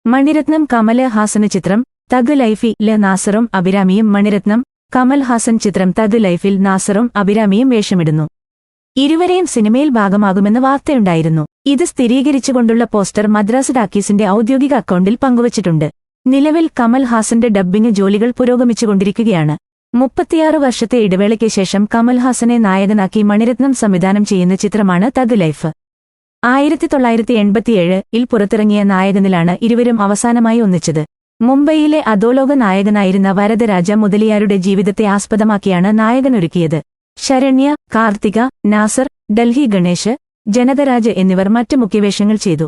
മണിരത്നം കമല് ഹാസന് ചിത്രം തഗ് ലൈഫില് നാസറും അഭിരാമിയും മണിരത്നം കമൽ ഹാസൻ ചിത്രം തഗ് ലൈഫിൽ നാസറും അഭിരാമിയും വേഷമിടുന്നു. ഇരുവരെയും സിനിമയിൽ ഭാഗമാകുമെന്ന് വാർത്തയുണ്ടായിരുന്നു. ഇത് സ്ഥിരീകരിച്ചുകൊണ്ടുള്ള പോസ്റ്റർ മദ്രാസ് ടാക്കീസിന്റെ ഔദ്യോഗിക അക്കൗണ്ടിൽ പങ്കുവച്ചിട്ടുണ്ട്. നിലവിൽ കമൽ ഹാസന്റെ ഡബ്ബിംഗ് ജോലികൾ പുരോഗമിച്ചുകൊണ്ടിരിക്കുകയാണ്. 36 വർഷത്തെ ഇടവേളയ്ക്ക് ശേഷം കമൽ ഹാസനെ നായകനാക്കി മണിരത്നം സംവിധാനം ചെയ്യുന്ന ചിത്രമാണ് തഗ് ലൈഫ്. 1987-ൽ പുറത്തിറങ്ങിയ നായകനിലാണ് ഇരുവരും അവസാനമായി ഒന്നിച്ചത്. മുംബൈയിലെ അധോലോക നായകനായിരുന്ന വരദരാജ മുതലിയാരുടെ ജീവിതത്തെ ആസ്പദമാക്കിയാണ് നായകനൊരുക്കിയത്. ശരണ്യ, കാർത്തിക, നാസർ, ഡൽഹി ഗണേശ്, ജനകരാജ് എന്നിവർ മറ്റ് മുഖ്യവേഷങ്ങൾ ചെയ്തു.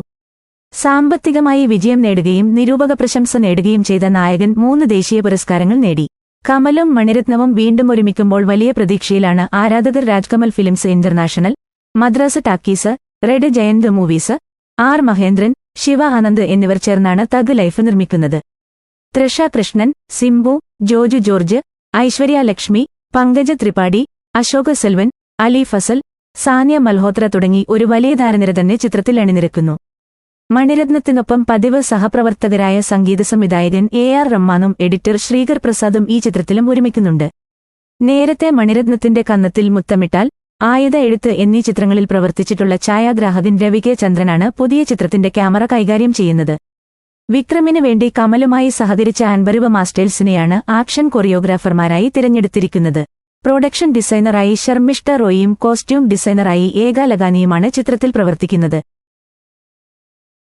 സാമ്പത്തികമായി വിജയം നേടുകയും നിരൂപക പ്രശംസ നേടുകയും ചെയ്ത നായകൻ 3 ദേശീയ പുരസ്കാരങ്ങൾ നേടി. കമലും മണിരത്നവും വീണ്ടും ഒരുമിക്കുമ്പോൾ വലിയ പ്രതീക്ഷയിലാണ് ആരാധകർ. Rajkamal films international, Madras talkies, red giant movies, R Mahendran, Shiva Anand എന്നിവർ ചേർന്നാണ് തഗ് ലൈഫ് നിർമ്മിക്കുന്നത്. തൃഷ കൃഷ്ണൻ, സിംബു, ജോജു ജോർജ്, ഐശ്വര്യ ലക്ഷ്മി, പങ്കജ ത്രിപാഠി, അശോക് സെൽവൻ, അലി ഫസൽ, സാനിയ മൽഹോത്ര തുടങ്ങി ഒരു വലിയ താരനിര തന്നെ ചിത്രത്തിൽ അണിനിരക്കുന്നു. മണിരത്നത്തിനൊപ്പം പതിവ് സഹപ്രവർത്തകരായ സംഗീത സംവിധായകൻ AR റഹ്മാനും എഡിറ്റർ ശ്രീകർ പ്രസാദും ഈ ചിത്രത്തിലും ഒരുമിക്കുന്നുണ്ട്. നേരത്തെ മണിരത്നത്തിന്റെ കന്നത്തിൽ മുത്തമിട്ടാൽ, ആയുധ എഴുത്ത് എന്നീ ചിത്രങ്ങളിൽ പ്രവർത്തിച്ചിട്ടുള്ള ഛായാഗ്രാഹകൻ രവി കെ ചന്ദ്രനാണ് പുതിയ ചിത്രത്തിന്റെ ക്യാമറ കൈകാര്യം ചെയ്യുന്നത്. വിക്രമിന് വേണ്ടി കമലുമായി സഹകരിച്ച അൻപരുവ മാസ്റ്റേഴ്സിനെയാണ് ആക്ഷൻ കൊറിയോഗ്രാഫർമാരായി തിരഞ്ഞെടുത്തിരിക്കുന്നത്. പ്രൊഡക്ഷൻ ഡിസൈനറായി ശർമിഷ്ഠ റോയിയും കോസ്റ്റ്യൂം ഡിസൈനറായി ഏക ലഗാനിയുമാണ് ചിത്രത്തിൽ പ്രവർത്തിക്കുന്നത്.